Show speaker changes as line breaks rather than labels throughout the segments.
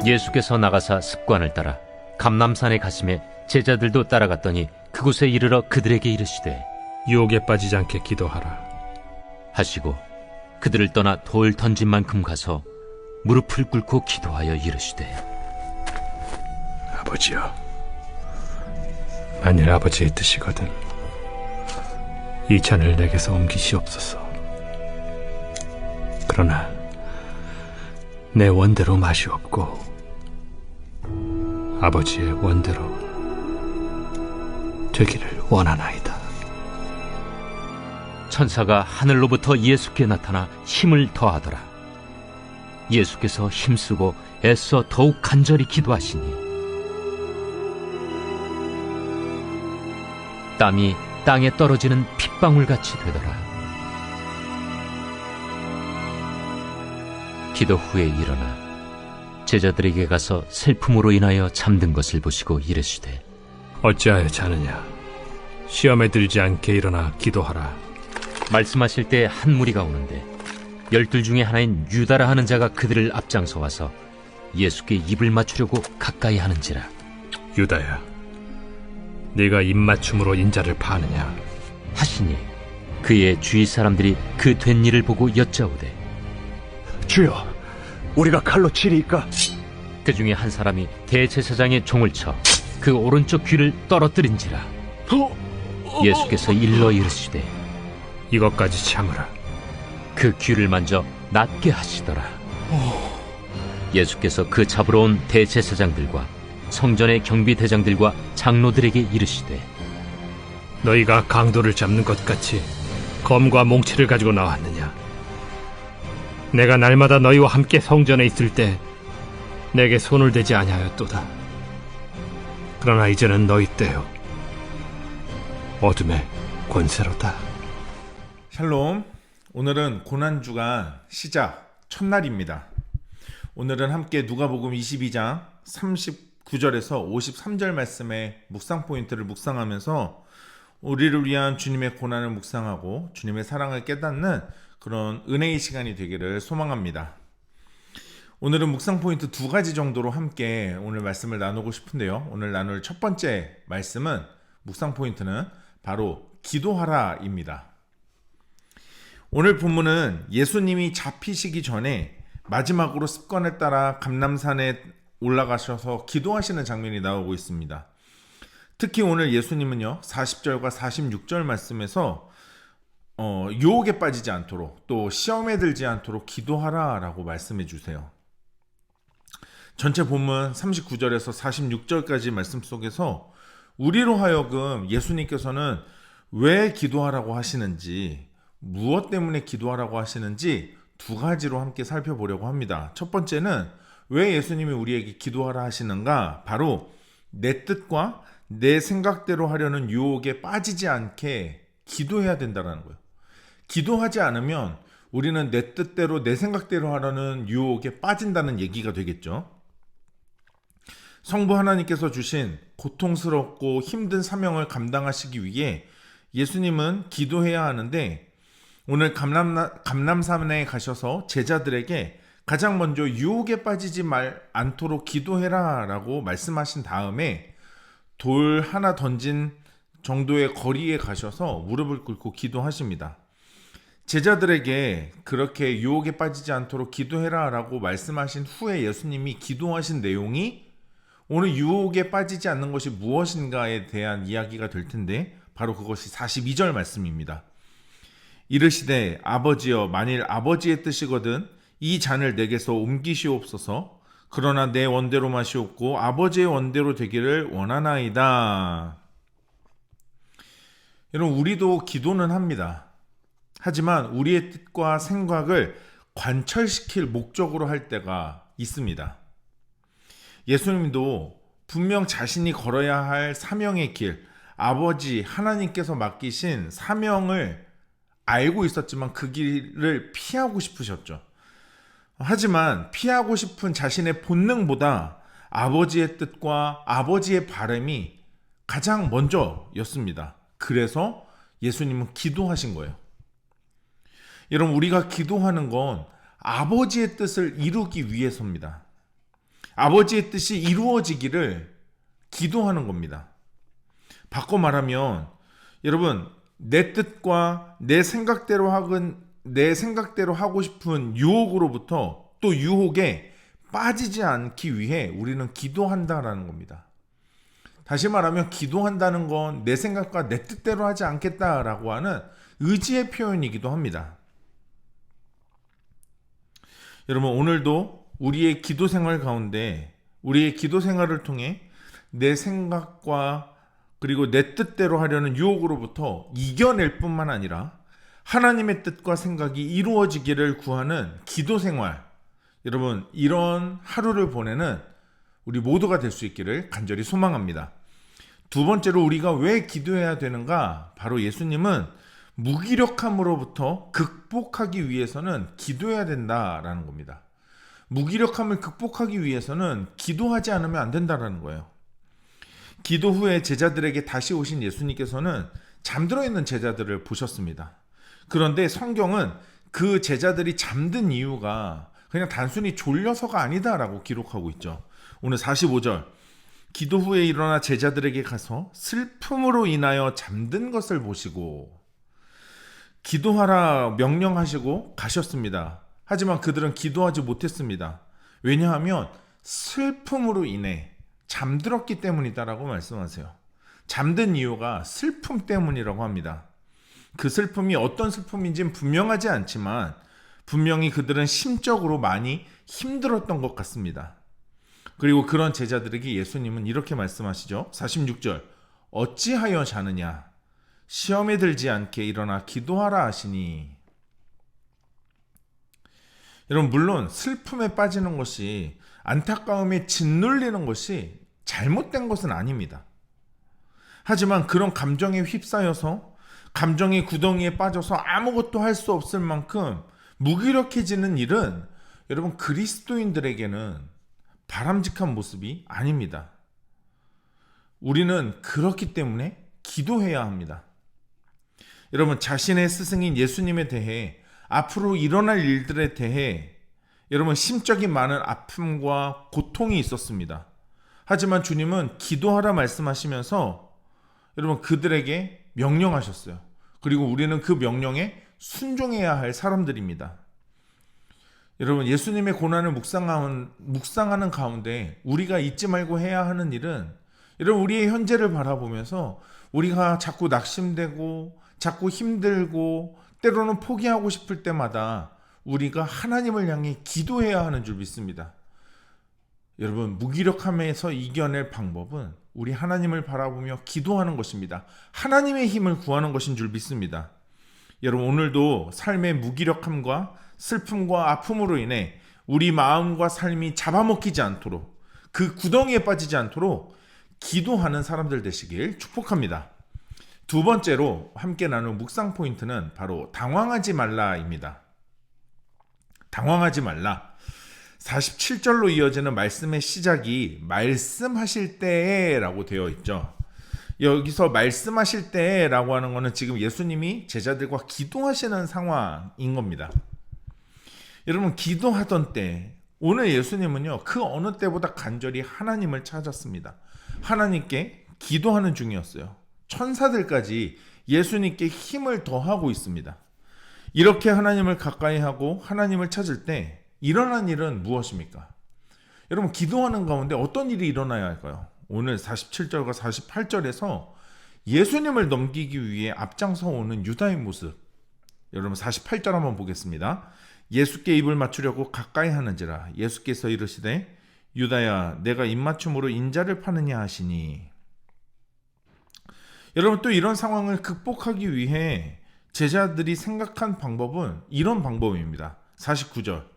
예수께서 나가사 습관을 따라 감람산에 가심에 제자들도 따라갔더니 그곳에 이르러 그들에게 이르시되
유혹에 빠지지 않게 기도하라
하시고 그들을 떠나 돌 던진 만큼 가서 무릎을 꿇고 기도하여 이르시되
아버지여, 만일 아버지의 뜻이거든 이 잔을 내게서 옮기시옵소서. 그러나 내 원대로 마시옵고 아버지의 원대로 되기를 원하나이다.
천사가 하늘로부터 예수께 나타나 힘을 더하더라. 예수께서 힘쓰고 애써 더욱 간절히 기도하시니 땀이 땅에 떨어지는 핏방울같이 되더라. 기도 후에 일어나 제자들에게 가서 슬픔으로 인하여 잠든 것을 보시고 이르시되
어찌하여 자느냐? 시험에 들지 않게 일어나 기도하라.
말씀하실 때 한 무리가 오는데 12 중에 하나인 유다라 하는 자가 그들을 앞장서 와서 예수께 입을 맞추려고 가까이 하는지라.
유다야, 네가 입맞춤으로 인자를 파느냐?
하시니 그의 주위 사람들이 그 된 일을 보고 여짜오되
주여, 우리가 칼로 치리이까?
그 중에 한 사람이 대제사장의 종을 쳐 그 오른쪽 귀를 떨어뜨린지라. 예수께서 일러 이르시되
이것까지 참으라.
그 귀를 만져 낫게 하시더라. 예수께서 그 잡으러 온 대제사장들과 성전의 경비대장들과 장로들에게 이르시되
너희가 강도를 잡는 것 같이 검과 몽치를 가지고 나왔느냐? 내가 날마다 너희와 함께 성전에 있을 때 내게 손을 대지 아니하였도다. 그러나 이제는 너희 때요 어둠의 권세로다.
샬롬, 오늘은 고난주간 시작 첫날입니다. 오늘은 함께 누가복음 22장 39절에서 53절 말씀의 묵상 포인트를 묵상하면서 우리를 위한 주님의 고난을 묵상하고 주님의 사랑을 깨닫는 그런 은혜의 시간이 되기를 소망합니다. 오늘은 묵상 포인트 2가지 정도로 함께 오늘 말씀을 나누고 싶은데요. 오늘 나눌 첫 번째 말씀은 묵상 포인트는 바로 기도하라입니다. 오늘 본문은 예수님이 잡히시기 전에 마지막으로 습관에 따라 감람산에 올라가셔서 기도하시는 장면이 나오고 있습니다. 특히 오늘 예수님은요 40절과 46절 말씀에서 유혹에 빠지지 않도록 또 시험에 들지 않도록 기도하라 라고 말씀해 주세요. 전체 본문 39절에서 46절까지 말씀 속에서 우리로 하여금 예수님께서는 왜 기도하라고 하시는지, 무엇 때문에 기도하라고 하시는지 2가지로 함께 살펴보려고 합니다. 첫 번째는 왜 예수님이 우리에게 기도하라 하시는가? 바로 내 뜻과 내 생각대로 하려는 유혹에 빠지지 않게 기도해야 된다는 거예요. 기도하지 않으면 우리는 내 뜻대로 내 생각대로 하려는 유혹에 빠진다는 얘기가 되겠죠. 성부 하나님께서 주신 고통스럽고 힘든 사명을 감당하시기 위해 예수님은 기도해야 하는데 오늘 감람산에 가셔서 제자들에게 가장 먼저 유혹에 빠지지 않도록 기도해라 라고 말씀하신 다음에 돌 하나 던진 정도의 거리에 가셔서 무릎을 꿇고 기도하십니다. 제자들에게 그렇게 유혹에 빠지지 않도록 기도해라 라고 말씀하신 후에 예수님이 기도하신 내용이 오늘 유혹에 빠지지 않는 것이 무엇인가에 대한 이야기가 될 텐데 바로 그것이 42절 말씀입니다. 이르시되 아버지여, 만일 아버지의 뜻이거든 이 잔을 내게서 옮기시옵소서. 그러나 내 원대로 마시옵고 아버지의 원대로 되기를 원하나이다. 여러분, 우리도 기도는 합니다. 하지만 우리의 뜻과 생각을 관철시킬 목적으로 할 때가 있습니다. 예수님도 분명 자신이 걸어야 할 사명의 길, 아버지 하나님께서 맡기신 사명을 알고 있었지만 그 길을 피하고 싶으셨죠. 하지만 피하고 싶은 자신의 본능보다 아버지의 뜻과 아버지의 바람이 가장 먼저였습니다. 그래서 예수님은 기도하신 거예요. 여러분, 우리가 기도하는 건 아버지의 뜻을 이루기 위해서입니다. 아버지의 뜻이 이루어지기를 기도하는 겁니다. 바꿔 말하면 여러분, 내 뜻과 내 생각대로 하고 싶은 유혹으로부터 또 유혹에 빠지지 않기 위해 우리는 기도한다라는 겁니다. 다시 말하면 기도한다는 건 내 생각과 내 뜻대로 하지 않겠다라고 하는 의지의 표현이기도 합니다. 여러분, 오늘도 우리의 기도 생활 가운데 우리의 기도 생활을 통해 내 생각과 그리고 내 뜻대로 하려는 유혹으로부터 이겨낼 뿐만 아니라 하나님의 뜻과 생각이 이루어지기를 구하는 기도 생활, 여러분, 이런 하루를 보내는 우리 모두가 될 수 있기를 간절히 소망합니다. 두 번째로 우리가 왜 기도해야 되는가? 바로 예수님은 무기력함으로부터 극복하기 위해서는 기도해야 된다라는 겁니다. 무기력함을 극복하기 위해서는 기도하지 않으면 안 된다라는 거예요. 기도 후에 제자들에게 다시 오신 예수님께서는 잠들어 있는 제자들을 보셨습니다. 그런데 성경은 그 제자들이 잠든 이유가 그냥 단순히 졸려서가 아니다라고 기록하고 있죠. 오늘 45절, 기도 후에 일어나 제자들에게 가서 슬픔으로 인하여 잠든 것을 보시고 기도하라 명령하시고 가셨습니다. 하지만 그들은 기도하지 못했습니다. 왜냐하면 슬픔으로 인해 잠들었기 때문이다라고 말씀하세요. 잠든 이유가 슬픔 때문이라고 합니다. 그 슬픔이 어떤 슬픔인지는 분명하지 않지만 분명히 그들은 심적으로 많이 힘들었던 것 같습니다. 그리고 그런 제자들에게 예수님은 이렇게 말씀하시죠. 46절, 어찌하여 자느냐? 시험에 들지 않게 일어나 기도하라 하시니. 여러분, 물론 슬픔에 빠지는 것이, 안타까움에 짓눌리는 것이 잘못된 것은 아닙니다. 하지만 그런 감정에 휩싸여서 감정의 구덩이에 빠져서 아무것도 할 수 없을 만큼 무기력해지는 일은 여러분, 그리스도인들에게는 바람직한 모습이 아닙니다. 우리는 그렇기 때문에 기도해야 합니다. 여러분, 자신의 스승인 예수님에 대해, 앞으로 일어날 일들에 대해 여러분, 심적인 많은 아픔과 고통이 있었습니다. 하지만 주님은 기도하라 말씀하시면서 여러분, 그들에게 명령하셨어요. 그리고 우리는 그 명령에 순종해야 할 사람들입니다. 여러분, 예수님의 고난을 묵상하는 가운데 우리가 잊지 말고 해야 하는 일은, 여러분, 우리의 현재를 바라보면서 우리가 자꾸 낙심되고 자꾸 힘들고 때로는 포기하고 싶을 때마다 우리가 하나님을 향해 기도해야 하는 줄 믿습니다. 여러분, 무기력함에서 이겨낼 방법은 우리 하나님을 바라보며 기도하는 것입니다. 하나님의 힘을 구하는 것인 줄 믿습니다. 여러분, 오늘도 삶의 무기력함과 슬픔과 아픔으로 인해 우리 마음과 삶이 잡아먹히지 않도록, 그 구덩이에 빠지지 않도록 기도하는 사람들 되시길 축복합니다. 두 번째로 함께 나눌 묵상 포인트는 바로 당황하지 말라입니다. 당황하지 말라. 47절로 이어지는 말씀의 시작이 말씀하실 때에라고 되어 있죠. 여기서 말씀하실 때라고 하는 것은 지금 예수님이 제자들과 기도하시는 상황인 겁니다. 여러분, 기도하던 때, 오늘 예수님은요, 그 어느 때보다 간절히 하나님을 찾았습니다. 하나님께 기도하는 중이었어요. 천사들까지 예수님께 힘을 더하고 있습니다. 이렇게 하나님을 가까이 하고 하나님을 찾을 때 일어난 일은 무엇입니까? 여러분, 기도하는 가운데 어떤 일이 일어나야 할까요? 오늘 47절과 48절에서 예수님을 넘기기 위해 앞장서 오는 유다의 모습. 여러분, 48절 한번 보겠습니다. 예수께 입을 맞추려고 가까이 하는지라 예수께서 이르시되 유다야, 내가 입맞춤으로 인자를 파느냐 하시니. 여러분, 또 이런 상황을 극복하기 위해 제자들이 생각한 방법은 이런 방법입니다. 49절,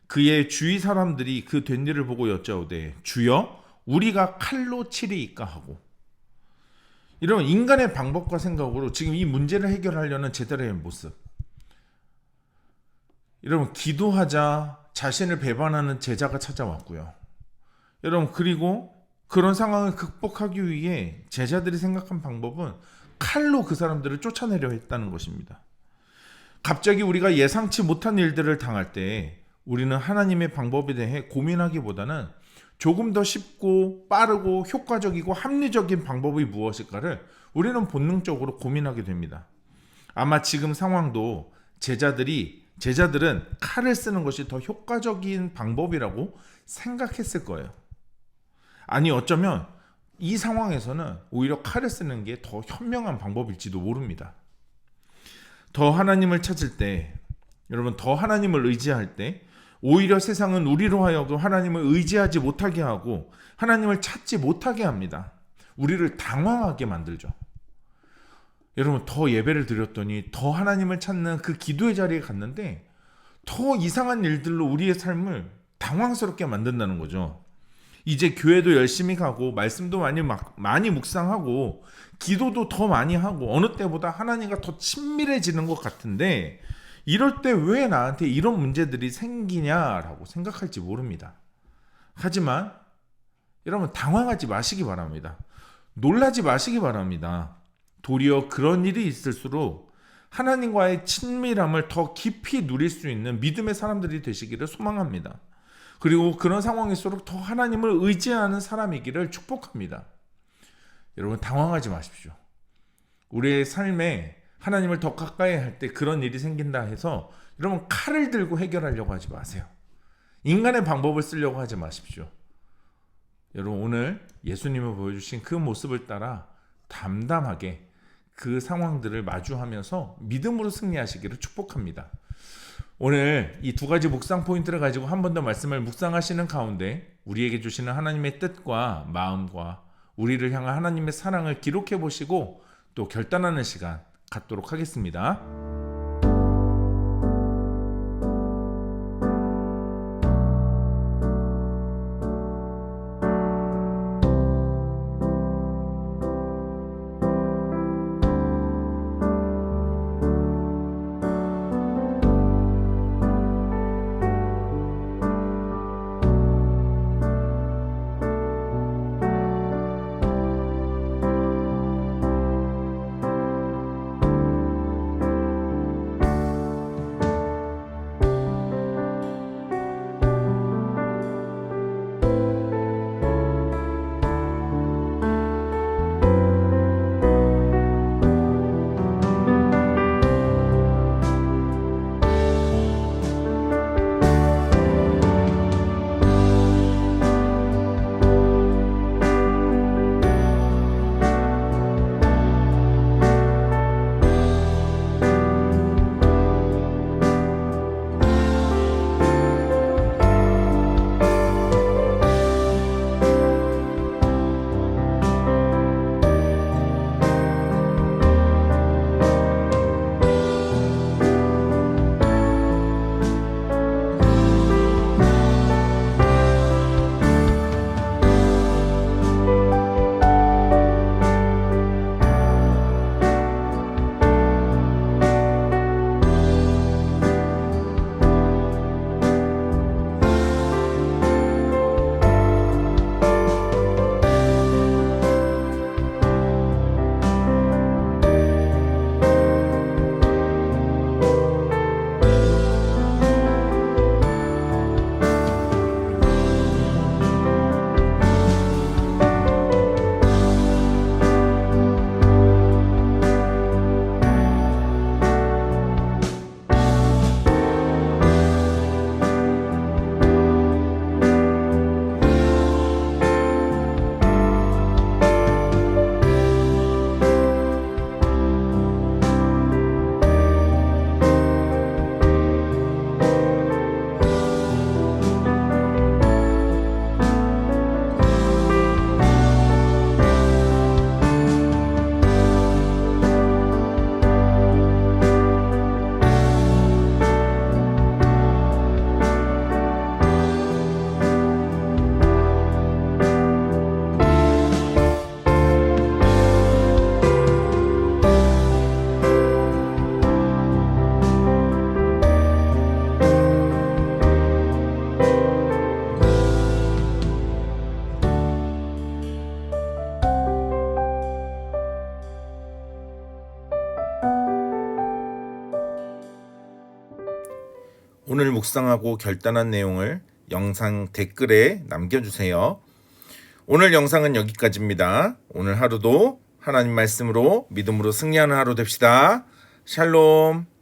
그의 주위 사람들이 그 된 일을 보고 여짜오되 주여, 우리가 칼로 치리이까 하고. 이런 인간의 방법과 생각으로 지금 이 문제를 해결하려는 제자들의 모습. 여러분, 기도하자 자신을 배반하는 제자가 찾아왔고요. 여러분, 그리고 그런 상황을 극복하기 위해 제자들이 생각한 방법은 칼로 그 사람들을 쫓아내려 했다는 것입니다. 갑자기 우리가 예상치 못한 일들을 당할 때 우리는 하나님의 방법에 대해 고민하기보다는 조금 더 쉽고 빠르고 효과적이고 합리적인 방법이 무엇일까를 우리는 본능적으로 고민하게 됩니다. 아마 지금 상황도 제자들은 칼을 쓰는 것이 더 효과적인 방법이라고 생각했을 거예요. 아니, 어쩌면 이 상황에서는 오히려 칼을 쓰는 게 더 현명한 방법일지도 모릅니다. 더 하나님을 찾을 때, 여러분, 더 하나님을 의지할 때 오히려 세상은 우리로 하여금 하나님을 의지하지 못하게 하고 하나님을 찾지 못하게 합니다. 우리를 당황하게 만들죠. 여러분, 더 예배를 드렸더니 더 하나님을 찾는 그 기도의 자리에 갔는데 더 이상한 일들로 우리의 삶을 당황스럽게 만든다는 거죠. 이제 교회도 열심히 가고 말씀도 많이 묵상하고 기도도 더 많이 하고 어느 때보다 하나님과 더 친밀해지는 것 같은데 이럴 때 왜 나한테 이런 문제들이 생기냐라고 생각할지 모릅니다. 하지만 여러분, 당황하지 마시기 바랍니다. 놀라지 마시기 바랍니다. 도리어 그런 일이 있을수록 하나님과의 친밀함을 더 깊이 누릴 수 있는 믿음의 사람들이 되시기를 소망합니다. 그리고 그런 상황일수록 더 하나님을 의지하는 사람이기를 축복합니다. 여러분, 당황하지 마십시오. 우리의 삶에 하나님을 더 가까이 할 때 그런 일이 생긴다 해서 여러분, 칼을 들고 해결하려고 하지 마세요. 인간의 방법을 쓰려고 하지 마십시오. 여러분, 오늘 예수님이 보여주신 그 모습을 따라 담담하게 그 상황들을 마주하면서 믿음으로 승리하시기를 축복합니다. 오늘 이 두 가지 묵상 포인트를 가지고 한 번 더 말씀을 묵상하시는 가운데 우리에게 주시는 하나님의 뜻과 마음과 우리를 향한 하나님의 사랑을 기록해 보시고 또 결단하는 시간 갖도록 하겠습니다. 오늘 묵상하고 결단한 내용을 영상 댓글에 남겨주세요. 오늘 영상은 여기까지입니다. 오늘 하루도 하나님 말씀으로 믿음으로 승리하는 하루 됩시다. 샬롬.